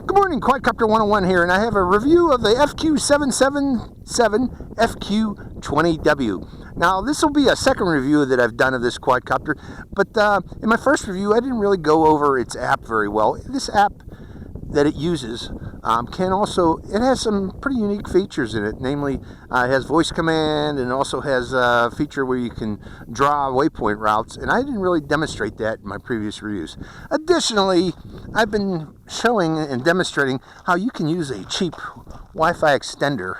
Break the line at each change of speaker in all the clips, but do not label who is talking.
Good morning, Quadcopter 101 here, and I have a review of the FQ777 FQ20W. Now, this will be a second review that I've done of this quadcopter, but in my first review, I didn't really go over its app very well. This app that it uses it has some pretty unique features in it. Namely, it has voice command and also has a feature where you can draw waypoint routes, and I didn't really demonstrate that in my previous reviews. Additionally, I've been showing and demonstrating how you can use a cheap Wi-Fi extender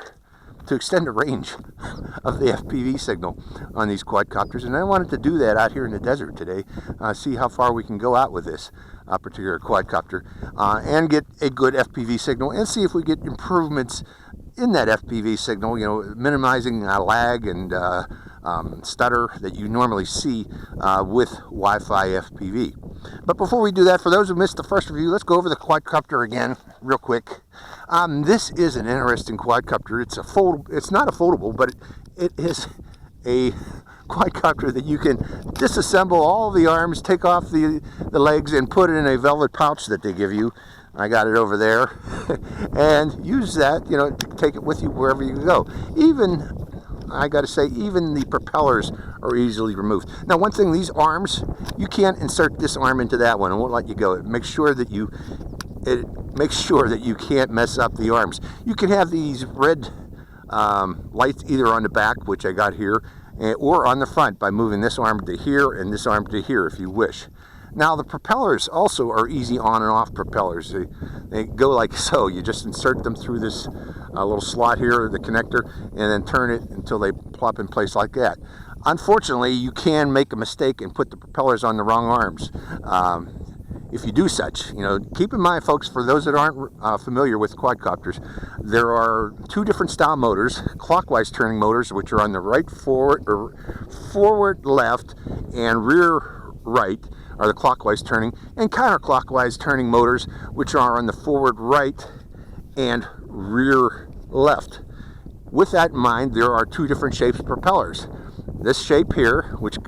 to extend the range of the FPV signal on these quadcopters, and I wanted to do that out here in the desert today, see how far we can go out with this particular quadcopter, and get a good FPV signal, and see if we get improvements in that FPV signal, you know, minimizing lag and stutter that you normally see with Wi-Fi FPV. But before we do that, for those who missed the first review, let's go over the quadcopter again real quick. This is an interesting quadcopter. It's not a foldable, but it is a quadcopter that you can disassemble all the arms, take off the legs, and put it in a velvet pouch that they give you. I got it over there, and use that, you know, to take it with you wherever you go. I got to say, even the propellers are easily removed. Now, one thing, these arms, you can't insert this arm into that one. It won't let you go. It makes sure that you can't mess up the arms. You can have these red lights either on the back, which I got here, or on the front by moving this arm to here and this arm to here if you wish. Now, the propellers also are easy on and off propellers. They go like so. You just insert them through this little slot here, the connector, and then turn it until they plop in place like that. Unfortunately, you can make a mistake and put the propellers on the wrong arms. If you do such, you know, keep in mind, folks, for those that aren't familiar with quadcopters, there are two different style motors: clockwise turning motors, which are on the right forward left, and rear right are the clockwise turning, and counterclockwise turning motors, which are on the forward right and rear left. With that in mind, there are two different shapes of propellers. This shape here, which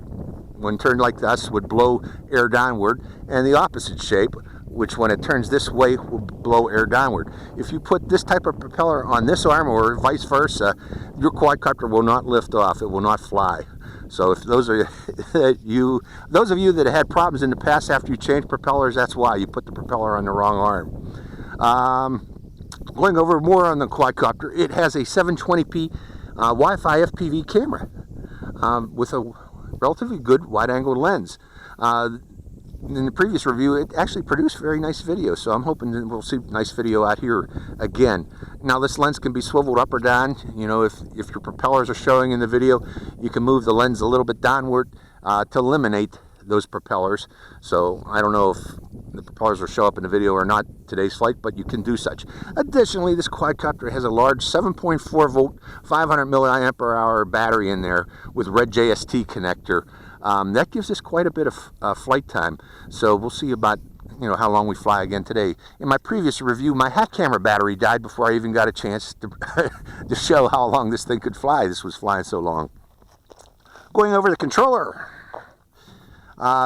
when turned like this would blow air downward, and the opposite shape, which when it turns this way will blow air downward. If you put this type of propeller on this arm or vice versa, your quadcopter will not lift off, it will not fly. So if those of you that had problems in the past after you changed propellers, that's why you put the propeller on the wrong arm. Going over more on the quadcopter, it has a 720p Wi-Fi FPV camera with a relatively good wide-angle lens. In the previous review, it actually produced very nice video, so I'm hoping that we'll see nice video out here again. Now, this lens can be swiveled up or down. You know, if your propellers are showing in the video, you can move the lens a little bit downward to eliminate those propellers. So I don't know if the propellers will show up in the video or not today's flight, but you can do such. Additionally, this quadcopter has a large 7.4 volt 500 milliamp hour battery in there with red JST connector. That gives us quite a bit of flight time, so we'll see about, you know, how long we fly again today. In my previous review, my hat camera battery died before I even got a chance to, to show how long this thing could fly. This was flying so long. Going over the controller.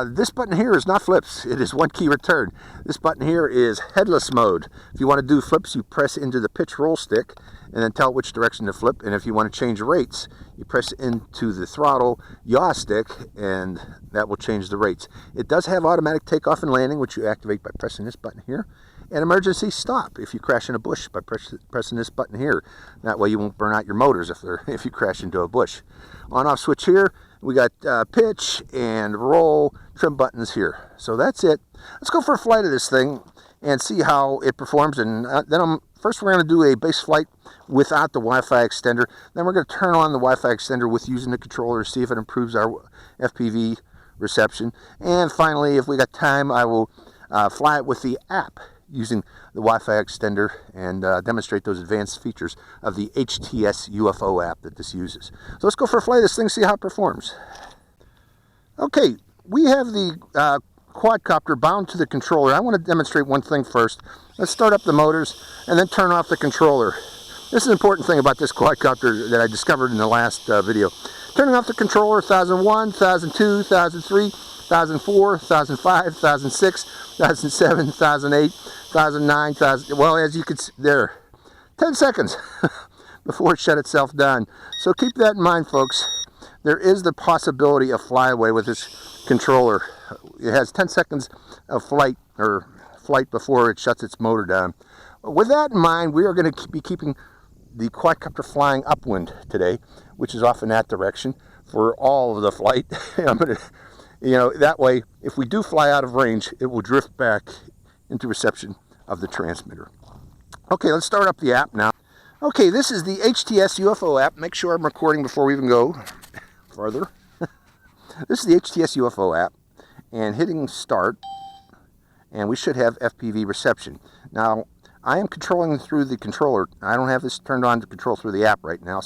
This button here is not flips. It is one key return. This button here is headless mode. If you want to do flips, you press into the pitch roll stick and then tell it which direction to flip. And if you want to change rates, you press into the throttle yaw stick, and that will change the rates. It does have automatic takeoff and landing, which you activate by pressing this button here, and emergency stop if you crash in a bush by pressing this button here. That way you won't burn out your motors if you crash into a bush. On-off switch here. We got pitch and roll trim buttons here. So that's it. Let's go for a flight of this thing and see how it performs. And then first we're going to do a base flight without the Wi-Fi extender. Then we're going to turn on the Wi-Fi extender with using the controller to see if it improves our FPV reception. And finally, if we got time, I will fly it with the app using the Wi-Fi extender and demonstrate those advanced features of the HTS-UFO app that this uses. So let's go for a flight of this thing, see how it performs. Okay, we have the quadcopter bound to the controller. I want to demonstrate one thing first. Let's start up the motors and then turn off the controller. This is an important thing about this quadcopter that I discovered in the last video. Turning off the controller, 1001, 1002, 1003. 2004, 2005, 2006, 2007, 2008, 2009, well, as you can see there, 10 seconds before it shut itself down. So keep that in mind, folks. There is the possibility of flyaway with this controller. It has 10 seconds of flight before it shuts its motor down. With that in mind, we are going to be keeping the quadcopter flying upwind today, which is off in that direction for all of the flight. I'm going to, that way, if we do fly out of range, it will drift back into reception of the transmitter. Okay, let's start up the app now. Okay, this is the HTS-UFO app. Make sure I'm recording before we even go farther. This is the HTS-UFO app, and hitting start, and we should have FPV reception. Now, I am controlling through the controller. I don't have this turned on to control through the app right now,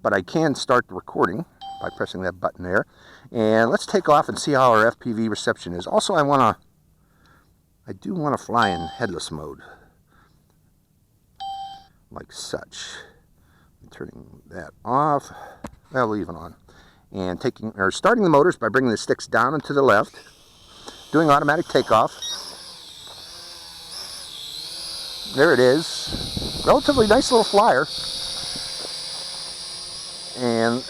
but I can start the recording by pressing that button there. And let's take off and see how our FPV reception is. Also, I do want to fly in headless mode, like such. I'm turning that off. I'll leave it on. And starting the motors by bringing the sticks down and to the left, doing automatic takeoff. There it is. Relatively nice little flyer. And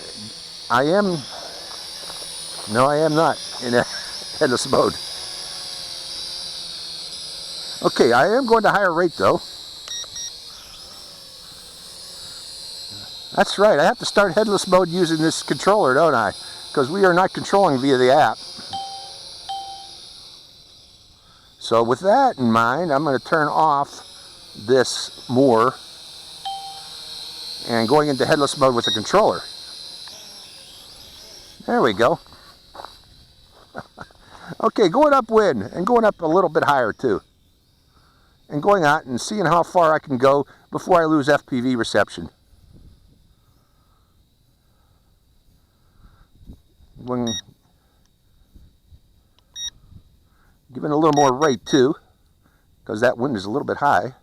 I am not in a headless mode. Okay, I am going to higher rate though. That's right, I have to start headless mode using this controller, don't I? Because we are not controlling via the app. So with that in mind, I'm going to turn off this more and going into headless mode with the controller. There we go. Okay, going upwind and going up a little bit higher too. And going out and seeing how far I can go before I lose FPV reception. Giving a little more rate too, because that wind is a little bit high.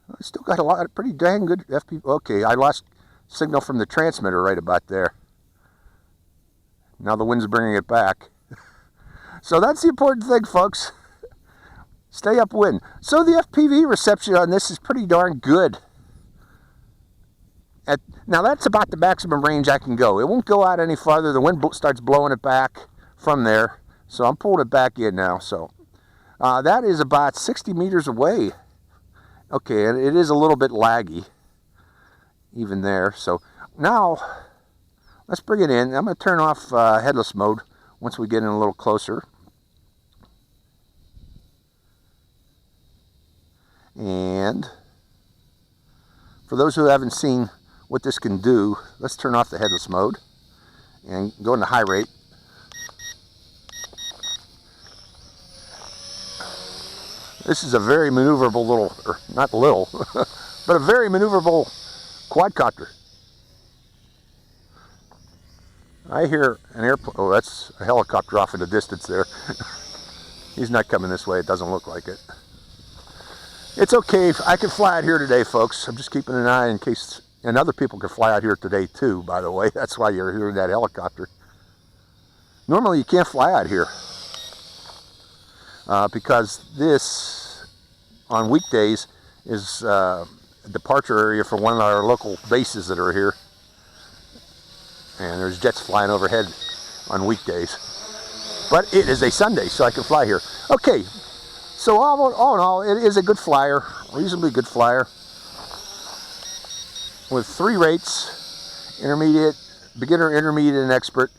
I still got a lot, pretty dang good FPV. Okay, I lost signal from the transmitter right about there. Now the wind's bringing it back. So that's the important thing, folks. Stay upwind. So the FPV reception on this is pretty darn good. Now that's about the maximum range I can go. It won't go out any farther. The wind starts blowing it back from there. So I'm pulling it back in now. So that is about 60 meters away. Okay, and it is a little bit laggy even there. So now let's bring it in. I'm going to turn off headless mode once we get in a little closer. And for those who haven't seen what this can do, let's turn off the headless mode and go into high rate. This is a very maneuverable little, or not little, but a very maneuverable quadcopter. I hear an airplane. Oh, that's a helicopter off in the distance there. He's not coming this way. It doesn't look like it. It's okay. I can fly out here today, folks. I'm just keeping an eye in case, and other people can fly out here today too, by the way. That's why you're hearing that helicopter. Normally you can't fly out here because this, on weekdays, is a departure area for one of our local bases that are here. And there's jets flying overhead on weekdays. But it is a Sunday, so I can fly here. Okay, so all in all, it is a good flyer, reasonably good flyer, with 3 rates: intermediate, beginner, intermediate, and expert.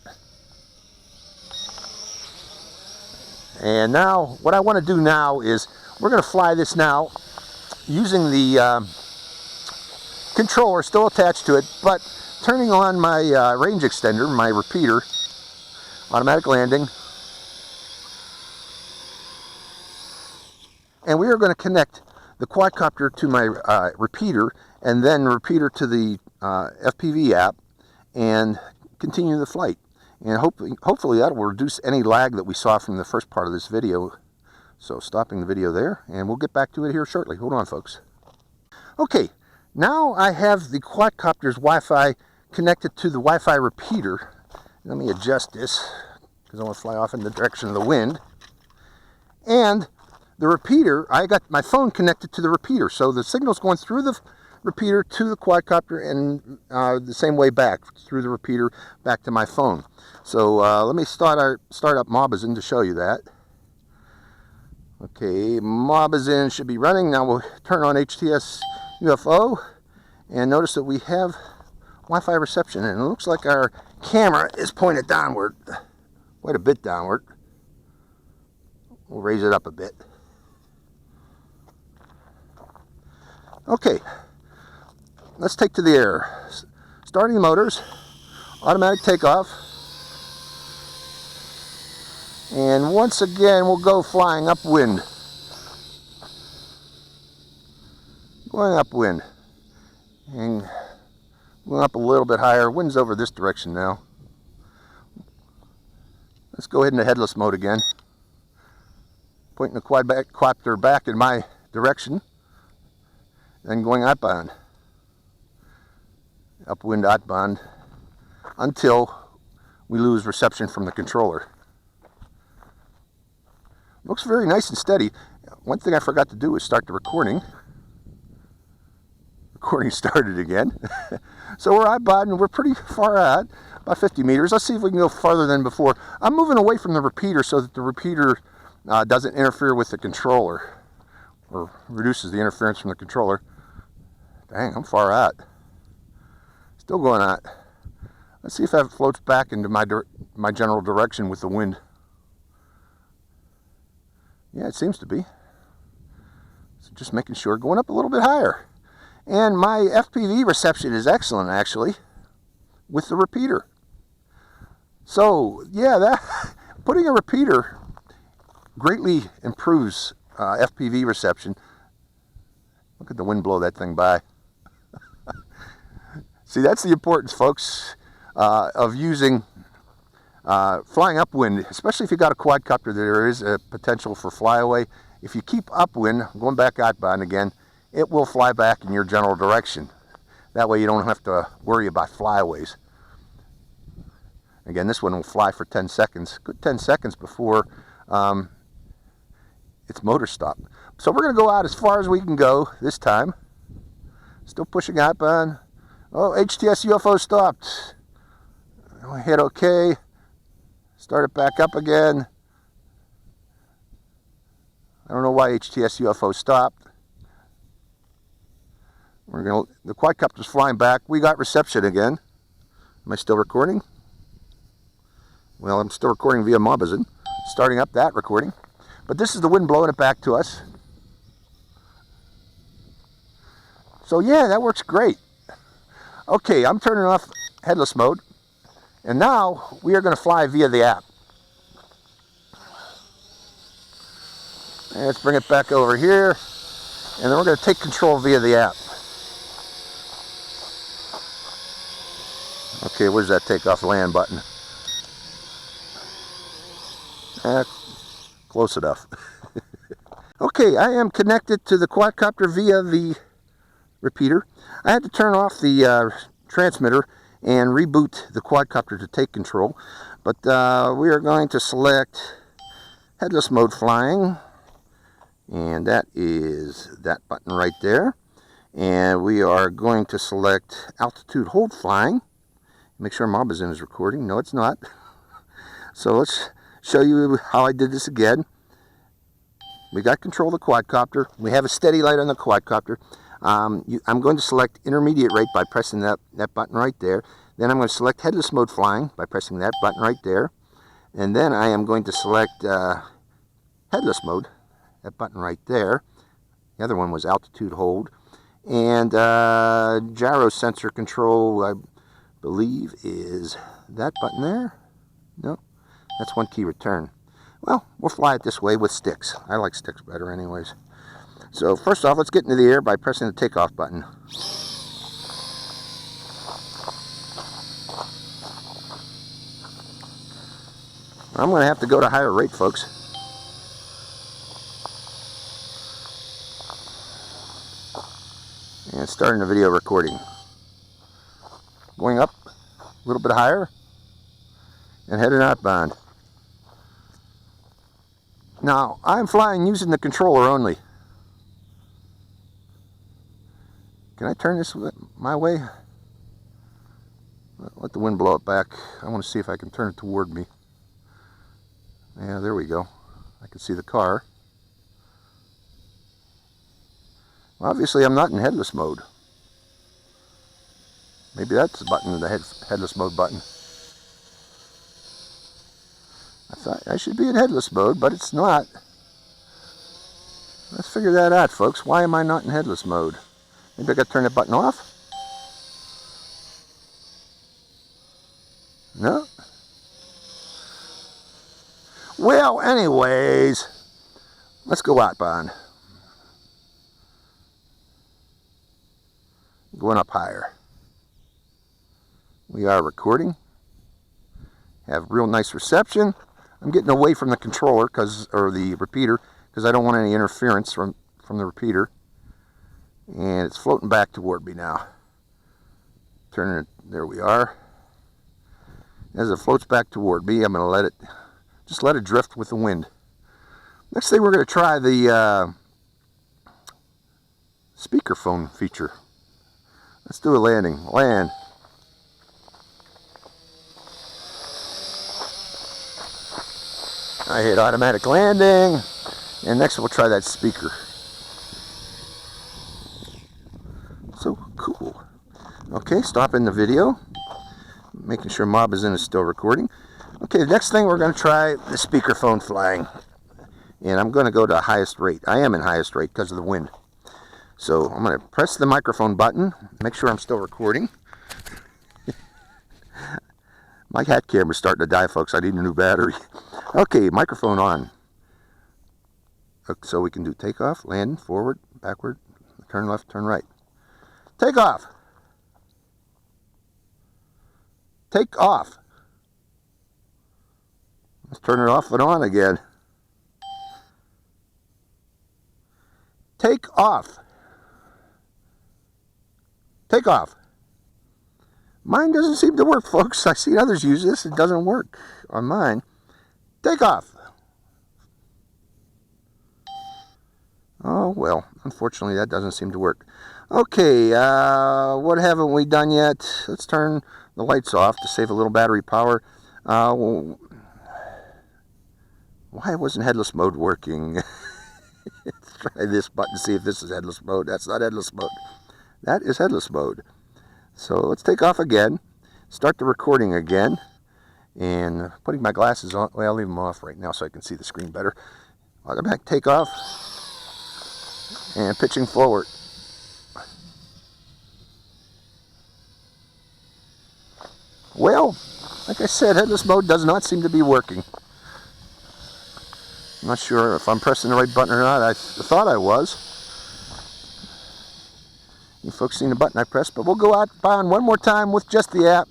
And now, what I want to do now is, we're going to fly this now using the controller still attached to it, but turning on my range extender, my repeater, automatic landing. And we are going to connect the quadcopter to my repeater, and then repeater to the FPV app, and continue the flight. And hopefully that will reduce any lag that we saw from the first part of this video. So stopping the video there, and we'll get back to it here shortly. Hold on, folks. Okay, now I have the quadcopter's Wi-Fi connected to the Wi-Fi repeater, Let me adjust this because I want to fly off in the direction of the wind. And the repeater, I got my phone connected to the repeater, so the signal's going through the repeater to the quadcopter and the same way back through the repeater back to my phone. So let me start up Mobazin to show you that. Okay, Mobazin should be running. Now we'll turn on HTS-UFO and notice that we have Wi-Fi reception, and it looks like our camera is pointed downward, quite a bit downward. We'll raise it up a bit. Okay, let's take to the air. Starting the motors, automatic takeoff. And once again, we'll go flying upwind. Going upwind. And going up a little bit higher. Wind's over this direction now. Let's go ahead into headless mode again. Pointing the quadcopter back in my direction. Then going outbound. Upwind, outbound. Until we lose reception from the controller. Looks very nice and steady. One thing I forgot to do is start the recording. Recording started again. So we're outbound and we're pretty far out, about 50 meters. Let's see if we can go farther than before. I'm moving away from the repeater so that the repeater doesn't interfere with the controller, or reduces the interference from the controller. Dang, I'm far out. Still going out. Let's see if that floats back into my general direction with the wind. Yeah, it seems to be. So just making sure, going up a little bit higher. And my FPV reception is excellent, actually, with the repeater. So, yeah, putting a repeater greatly improves FPV reception. Look at the wind blow that thing by. See, that's the importance, folks, of using flying upwind, especially if you got a quadcopter. There is a potential for flyaway. If you keep upwind, going back outbound again, it will fly back in your general direction. That way you don't have to worry about flyaways. Again, this one will fly for 10 seconds, good 10 seconds before its motor stop. So we're going to go out as far as we can go this time. Still pushing outbound. Oh, HTS-UFO stopped. We hit OK. Start it back up again. I don't know why HTS-UFO stopped. The quadcopter's flying back. We got reception again. Am I still recording? Well, I'm still recording via Mobazin. Starting up that recording. But this is the wind blowing it back to us. So yeah, that works great. Okay, I'm turning off headless mode. And now we are going to fly via the app. And let's bring it back over here. And then we're going to take control via the app. Okay, where's that takeoff land button? Close enough. Okay, I am connected to the quadcopter via the repeater. I had to turn off the transmitter and reboot the quadcopter to take control. But we are going to select headless mode flying. And that is that button right there. And we are going to select altitude hold flying. Make sure Mobazin is recording. No, it's not. So let's show you how I did this again. We got control of the quadcopter. We have a steady light on the quadcopter. I'm going to select intermediate rate by pressing that button right there. Then I'm going to select headless mode flying by pressing that button right there. And then I am going to select headless mode, that button right there. The other one was altitude hold. And gyro sensor control, I believe, is that button there. No, that's one key return. Well, we'll fly it this way with sticks. I like sticks better anyways. So first off, let's get into the air by pressing the takeoff button. I'm going to have to go to higher rate, folks. And starting the video recording. Going up a little bit higher. and headed outbound. Now, I'm flying using the controller only. Can I turn this my way? Let the wind blow it back. I want to see if I can turn it toward me. Yeah, there we go. I can see the car. Obviously, I'm not in headless mode. Maybe that's the button, the headless mode button. I thought I should be in headless mode, but it's not. Let's figure that out, folks. Why am I not in headless mode? Maybe I got to turn that button off? No? Well, anyways, let's go outbound. Going up higher. We are recording. Have real nice reception. I'm getting away from the controller, or the repeater, because I don't want any interference from the repeater. And it's floating back toward me now. Turning it, there we are. As it floats back toward me, I'm going to just let it drift with the wind. Next thing, we're going to try the speakerphone feature. Let's do a landing. Land. I hit automatic landing, and next we'll try that speaker. So cool. Okay, stopping the video, making sure Mob is still recording. Okay, the next thing we're going to try the Speakerphone Flying, and I'm going to go to highest rate. I am in highest rate because of the wind. So I'm going to press the microphone button, make sure I'm still recording. My hat camera's starting to die, folks. I need a new battery. Okay, microphone on. So we can do takeoff, land, forward, backward, turn left, turn right. Take off. Take off. Let's turn it off and on again. Take off. Take off. Mine doesn't seem to work, folks. I've seen others use this. It doesn't work on mine. Take off. Oh, well, unfortunately, that doesn't seem to work. Okay, what haven't we done yet? Let's turn the lights off to save a little battery power. Why wasn't headless mode working? Let's try this button, see if this is headless mode. That's not headless mode. That is headless mode. So let's take off again, start the recording again, and putting my glasses on. Well, I'll leave them off right now so I can see the screen better. Automatic takeoff, and pitching forward. Well, like I said, headless mode does not seem to be working. I'm not sure if I'm pressing the right button or not. I thought I was. You folks seen the button I pressed, but we'll go outbound one more time with just the app,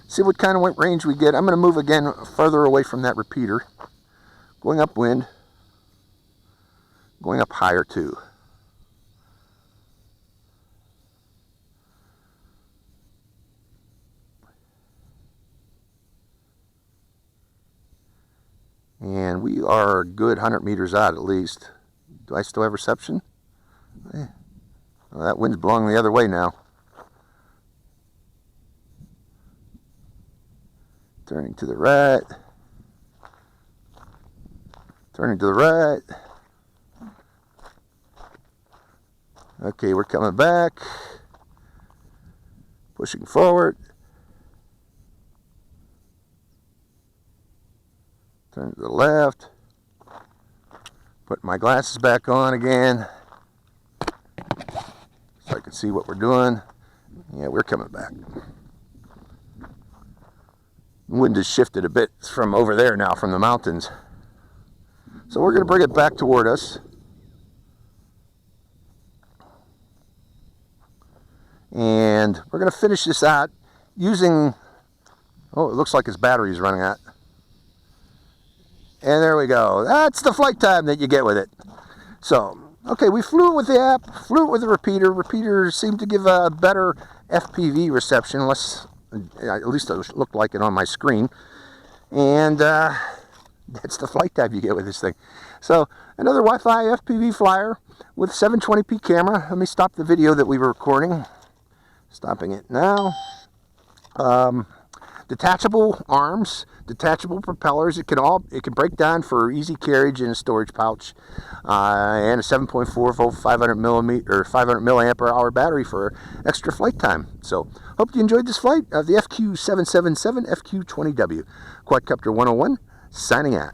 see what kind of range we get. I'm going to move again further away from that repeater, going upwind, going up higher too. And we are a good 100 meters out at least. Do I still have reception? Well, that wind's blowing the other way now. Turning to the right. Turning to the right. Okay, we're coming back. Pushing forward. Turn to the left. Put my glasses back on again, so I can see what we're doing. Yeah, we're coming back. The wind has shifted a bit from over there now, from the mountains. So we're going to bring it back toward us. And we're going to finish this out using, oh, it looks like his battery is running out. And there we go. That's the flight time that you get with it. So, okay, we flew it with the app, flew it with the repeater. Repeaters seem to give a better FPV reception, at least it looked like it on my screen. And that's the flight time you get with this thing. So another Wi-Fi FPV flyer with 720p camera. Let me stop the video that we were recording. Stopping it now. Detachable arms, detachable propellers. It can break down for easy carriage in a storage pouch, and a 7.4 volt 500 milliamp hour battery for extra flight time. So hope you enjoyed this flight of the FQ777 FQ20W Quadcopter 101. Signing out.